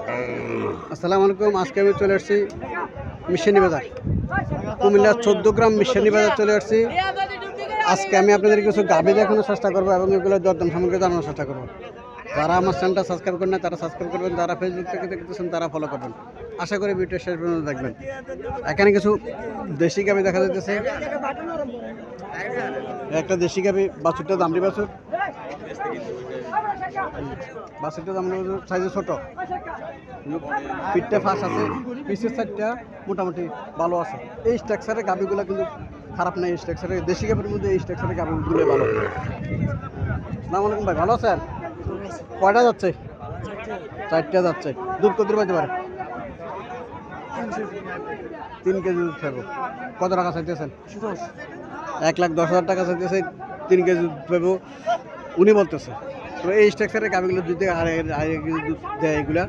আসসালামু আলাইকুম। আজকে আমি চলে আসছি মিশনী বাজার, কুমিল্লা 14 গ্রাম মিশনী বাজার চলে আসছি। আজকে আমি আপনাদের কিছু গাভী দেখানোর চেষ্টা করবো এবং এগুলো দরদাম সম্পর্কে জানানোর চেষ্টা করবো। যারা আমার চ্যানেলটা সাবস্ক্রাইব করেন না তারা সাবস্ক্রাইব করবেন, যারা ফেসবুক থেকে দেখতেছেন তারা ফলো করবেন। আশা করি ভিডিও শেষ পর্যন্ত দেখবেন। এখানে কিছু দেশি গাভী দেখা যাচ্ছে। একটা দেশি গাভী, বাছুরটা দামড়ি বাছুর। বাছুরটা দামড়ি বাছুর, সাইজে ছোট, পিঠটা ফাঁস আছে, পিসের সাইডটা মোটামুটি ভালো আছে। এই স্ট্রাকচারের গাভীগুলো কিন্তু খারাপ না। এই স্ট্রাকচারের দেশি গাভীর মধ্যে এই স্ট্রাকচারের গাভীগুলো ভালো। আসসালামু আলাইকুম ভাই, ভালো আছেন? কয়টা যাচ্ছে? 4টা যাচ্ছে। দুধ কত পাইতে পারে? 3 কেজি দুধ খাবো। কত টাকা চাইতেছেন? 1,10,000 টাকা চাইতেছে। 3 কেজি দুধ পাবো উনি বলতেছে। তো এই স্ট্রাকচারের গাভীগুলো যদি আড়াই কেজি দুধ দেয়, এগুলা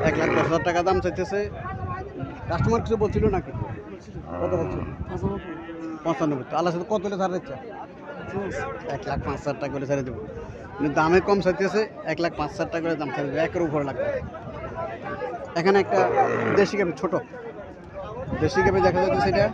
1,10,000 টাকা দাম চাইতেছে। কাস্টমার কিছু বলছিল নাকি? কত বলছিল? 95। তো আল্লাহ সাথে কত হলে ছাড় দিচ্ছে? 1,05,000 টাকা করে ছেড়ে দেবো। কিন্তু দামে কম চাইতেছে, 1,05,000 টাকা করে দাম ছেড়ে দেবে, 1-এর উপর লাগবে। এখানে একটা দেশি গাভী, ছোট দেশি গাভী দেখা যাচ্ছে। সেটা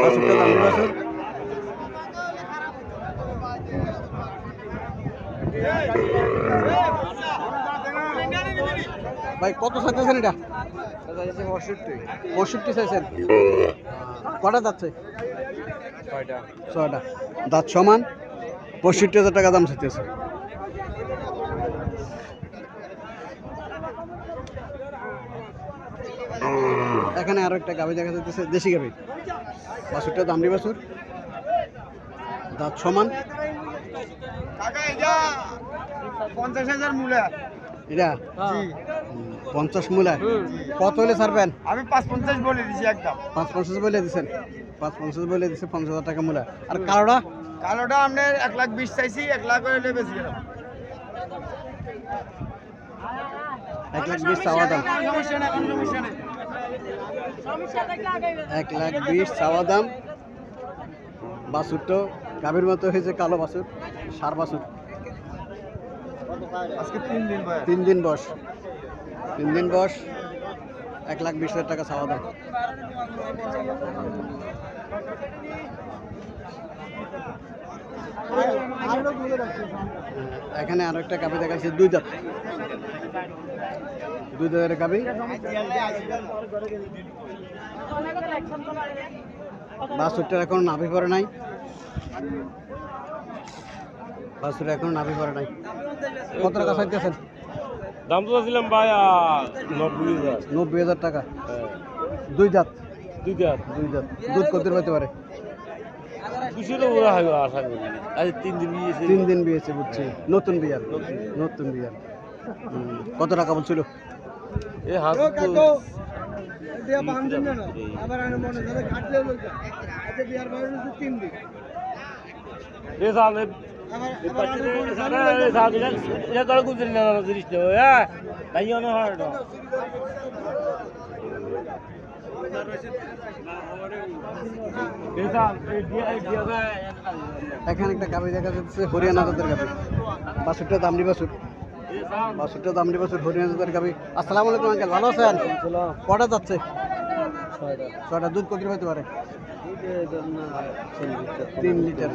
বাছুরটা দামড়ি বাছুর। ভাই কত চাইতেছেন এটা? 65 চাইছেন। কটা যাচ্ছে? 6টা। দাঁত সমান, 65,000 টাকা দাম চাইতেছে। এখানে আরো একটা গাভী দেখা যাচ্ছে, দেশি গাভী। বাছুরটা দামড়ি বাছুর, দাঁত সমান। 50,000 মূলা। এটা 50 মূলা। কত হলে ছাড়বেন? আমি 550 বলে দিছি একদম। 550 বলে দিচ্ছেন। 550 বলে দিচ্ছে, 50,000 টাকা মূলা। আর কালোটা? কালোটা আপনার 1,20,000 চাইছি, 1,00,000 হলে বেশি গেলাম। 1,20,000 চাওয়া দাম। সমস্যা নেই, কোনো সমস্যা নেই। 1,20,000 চাওয়া দাম। বাছুরটা গাভীর মতো হয়েছে, কালো বাছুর, সার বাছুর। আজকে 3 দিন ভাই। 3 দিন বয়স। 3 দিন বয়স, 1,20,000 টাকা চাওয়া দাম। এখানে আরো একটা গাভী দেখা যাচ্ছে, 2 দাঁত। 2 দাঁতের গাভী। বাছুরটার এখন নাভি পড়ে নাই। বাছুর এখন নাভি পড়ে নাই। কত টাকা চাইতেছেন? দাম তো ছিলাম ভাই 90,000। 90,000 টাকা। 2 দাঁত। 2 দাঁত। 2 দাঁত। দুধ কত পাইতে পারে? খুশির ওরা হবে আশা করি। আজ 3 দিন বিয়েছে। 3 দিন বিয়েছে, বুঝছি। নতুন বিয়ার। নতুন বিয়ার। কত টাকা বলছিল? এই হাত দিয়া 5 দিন না, আবার আমি মনে ধরে কাটলেও লইকা। আচ্ছা বিয়ার বয়স হচ্ছে 3 দিন। এই সালে আবার এই সালে এটা তো গুজরি না জিনিস না হ্যাঁ তাইও না হয় না। এখানে একটা গাভী দেখা যাচ্ছে, হরিয়ানা জাতের গাভী। বাছুরটা দামড়ি বাছুর। বাছুরটা দামড়ি বাছুর, হরিয়ানা জাতের গাভী। আসসালামু আলাইকুম আঙ্কেল, ভালো আছেন? কটা যাচ্ছে? 6টা। দুধ কত পাইতে পারে? 3 লিটার।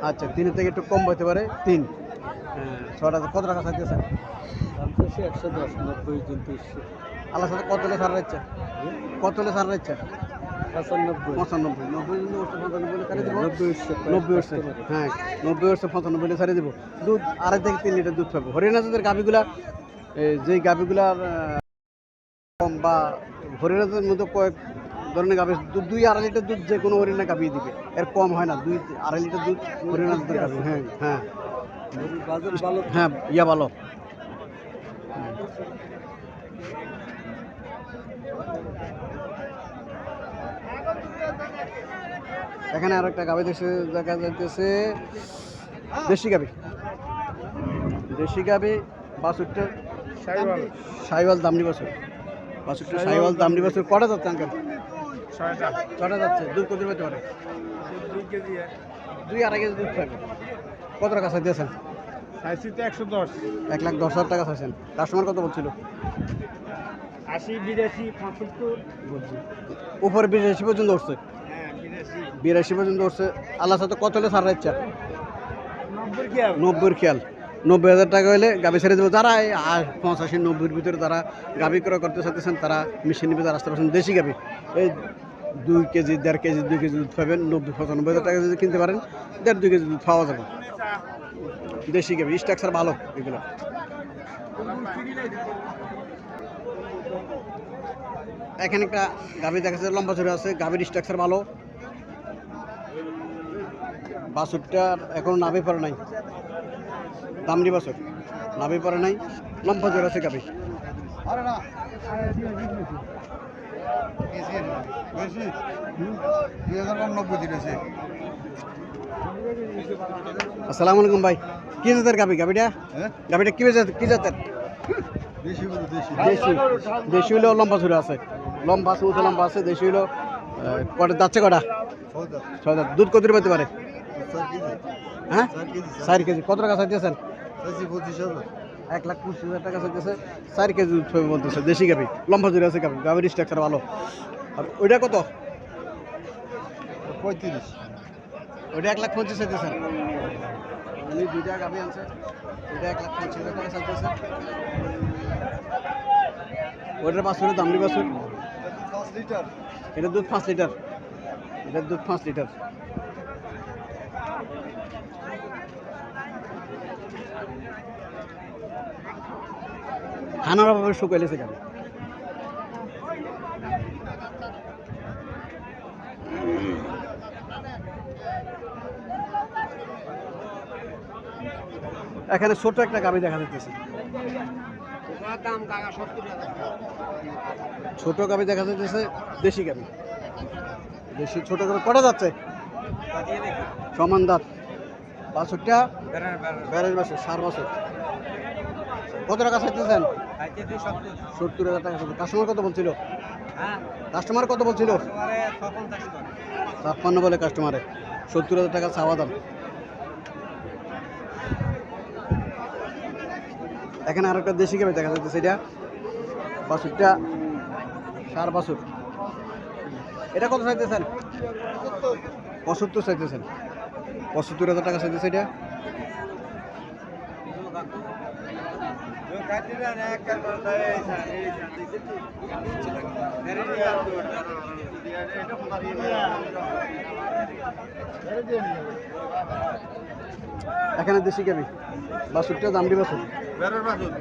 আচ্ছা, 3 থেকে একটু কম পাইতে পারে। 3। হ্যাঁ, 6টা। কত টাকা চাইতেছেন? 110, 90 30। আল্লাহ সাথে কত হলে ছাড়া ইচ্ছা? কত হলে ছাড়া ইচ্ছা? 95। 90 উঠছে। হ্যাঁ, 90 উঠছে, 95 হলে ছাড়িয়ে দেবো। দুধ 2.5 থেকে 3 লিটার দুধ পাবো। হরিয়ানা জাতের গাভীগুলা, যেই গাভীগুলার কম বা হরিয়ানা জাতের মধ্যে কয়েক ধরনের গাভী, 2-2.5 লিটার দুধ যে কোনো হরিয়ানা গাভী দিবে, এর কম হয় না। 2-2.5 লিটার দুধ হরিয়ানা জাতের গাভী। হ্যাঁ হ্যাঁ হ্যাঁ, ইয়া ভালো। এখানে আরো একটা গাভী দেখা যাইতেছে, দেশি গাভী। দেশি গাভী, বাছুরটা সাইওয়াল দামড়ি বাছুর। বাছুরটা সাইওয়াল দামড়ি বাছুর। কটা যাচ্ছে আঙ্কেল? 6টা যাচ্ছে। দুধ কত পেতে পারে? 2 কেজি। 2-2.5 কেজি দুধ পাবে। কত টাকা চাইতেছেন? চাইছি তো 110 1,10,000 টাকা চাইছেন। কাস্টমার কত বলছিল? 80 82 75 বলছি উপরে 82 পর্যন্ত উঠছে। হ্যাঁ 82 পর্যন্ত উঠছে। আল্লাহ সাথে কত হলে ছাড় ইচ্ছা? 90 কি হবে 90 খেয়াল। 90,000 টাকা হলে গাভি ছেড়ে দেবো। যারা এই 85 90-র ভিতরে যারা গাভি ক্রয় করতে চাইতেছেন তারা মেশিন নিবে, যারা আসতে পারছেন দেশি গাভি এই 2 কেজি 1.5 কেজি 2 কেজি দুধ পাবেন। 90-95,000 টাকা যদি কিনতে পারেন 1.5-2 কেজি দুধ পাওয়া যাবে। দেশি গাভি স্ট্রাকচার ভালো এগুলো। এখানে একটা গাভি দেখা যাচ্ছে লম্বা চড়ে আছে, গাভির স্ট্রাকচার ভালো। বাছুরটা এখন নাভি পড়ে নাই, দামড়ি বাছুর নাভি পড়ে নাই, লম্বা চড়ে আছে গাভি। আসসালামু আলাইকুম ভাই, কি জাতের গাভি? গাভিটা কি জাতের? দেশি দেশি হলেও লম্বা চড়ে আছে, লম্বা আছে, উঁচু লম্বা আছে। দেশি হলো কটা যাচ্ছে? কটা? 6 দাঁত। দুধ কত পেতে পারে? হ্যাঁ 4 কেজি। কত টাকা চাইতেছেন? 1,25,000 টাকা চাইতেছে। 4 কেজি দুধ পাবে বলতেছে। দেশি গাভি লম্বা চড়ে আছে গাভি, গাভির স্ট্রাকচার ভালো। আর ওইটা কত? 35। ওইটা 1,25,000 চাইতেছেন। উনি দুইটা গাভি আনছে, ওইটা 1,25,000 টাকা চাইতেছে। ওইটার বাছুরের দামড়ি বাছুর, 5 লিটার। এটার দুধ 5 লিটার। এটার দুধ 5 লিটার। খানার অভাবে শুকাইলেছে কেন? এখানে ছোট একটা গাভি দেখা যাচ্ছে। ছোট গাভি দেখা যাচ্ছে, দেশি গাভি। দেশি ছোট গাভি কটা যাচ্ছে? সমান দাঁত। বাছুরটা বেড়ের বাছুর, 7 বছর। কত টাকা চাইতেছেন? 70,000 টাকা। কাস্টমার কত বলছিল? কাস্টমার কত বলছিল? 56 বলে কাস্টমারে। 70,000 টাকা চাওয়া দাম। এখানে আর একটা দেশি গাভি দেখা যাচ্ছে, সেটা বাছুরটা 4 বছর। এটা কত চাইতেছেন? 75 চাইতেছেন। 75,000 টাকা চাইতেছে এটা। এখানে দেশি গাভি, বাছুরটা দামড়ি বাছুর,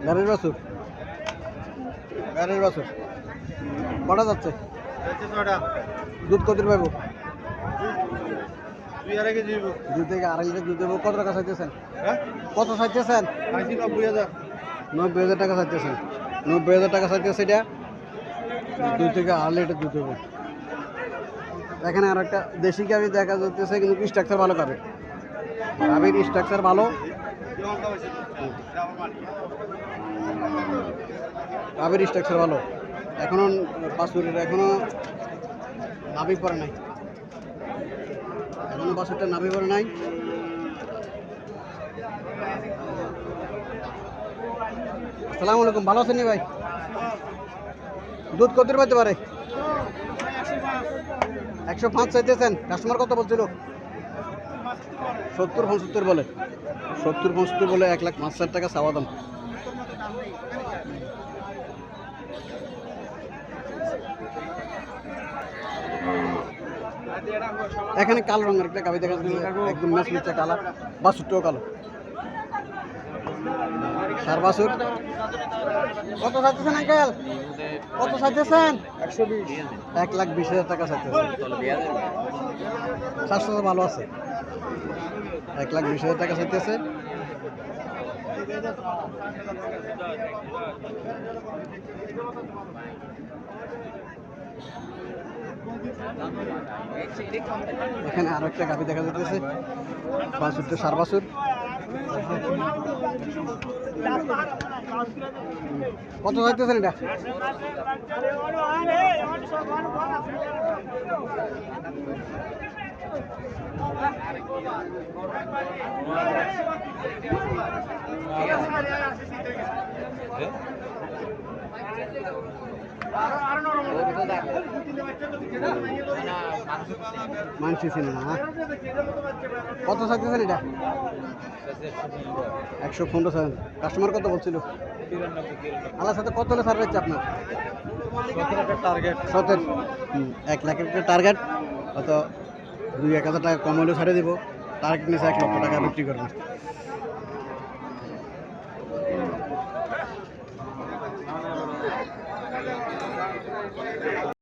গাড়ির বাছুর, গাড়ির বাছুর। কটা যাচ্ছে? দুধ কত পাবো? 2 থেকে 2.5 লিটার দুধ দেবো। কত টাকা চাইতেছেন? কত চাইতেছেন? 90,000 টাকা চাইতেছেন। 90,000 টাকা চাইতেছে এটা। 2 থেকে 2.5 লিটার দুধ দেবো। এখানে আর একটা দেশি গাভি দেখা যাচ্ছে, কিন্তু স্ট্রাকচার ভালো গাভি, গাভির স্ট্রাকচার ভালো, গাভির স্ট্রাকচার ভালো। এখনো বাছুরের এখনো নাভি পড়ে নাই, এখনো বাছুরটা নাভি পড়ে নাই। আসসালামু আলাইকুম, ভালো আছেন ভাই? দুধ কত পাইতে পারে? 105 চাইতেছেন। কাস্টমার কত বলছিল? 70-75 বলে। 70-75 বলে। 1,05,000 টাকা চাওয়া দাম। এখানে কালো রঙের একটা গাভি দেখা যাচ্ছে, একদম ম্যাচ মিচা কালা, বাছুরটাও কালো। 4 বাছুর। কত চাইতেছেন আঙ্কেল? কত চাইতেছেন? 1,20,000 টাকা চাইতেছেন। 400 ভালো আছে। 1,20,000 টাকা চাইতেছে। এখানে আরো একটা গাভি দেখা যাচ্ছে, বাছুরটা 4 বাছুর। কত চাইতেছেন এটা? মানসি ছিল না কত চাইতেছেন এটা 115 চান কাস্টমার কত বলছিল আল্লাহর সাথে কত হলে সার পাচ্ছে আপনার টার্গেট 17 1 লাখের একটা টার্গেট কত 2-1 হাজার টাকা কম হলেও ছাড়ে দেবো টার্গেট নিচে 1 লক্ষ টাকা বিক্রি করবে